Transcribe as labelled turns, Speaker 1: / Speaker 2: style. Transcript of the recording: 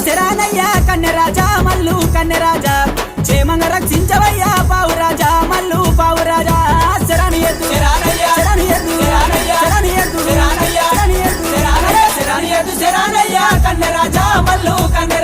Speaker 1: శరానయ్యా కన్నెరాజా మల్లు కన్నెరాజా క్షేమంగా రక్షించవయ్యా పావురాజా మల్లు పావురాజా శరాని ఎద్దు శరాని ఎద్దు శరాని ఎద్దు శరాని ఎద్దు శరానయ్యా కన్నెరాజా మల్లు కన్నె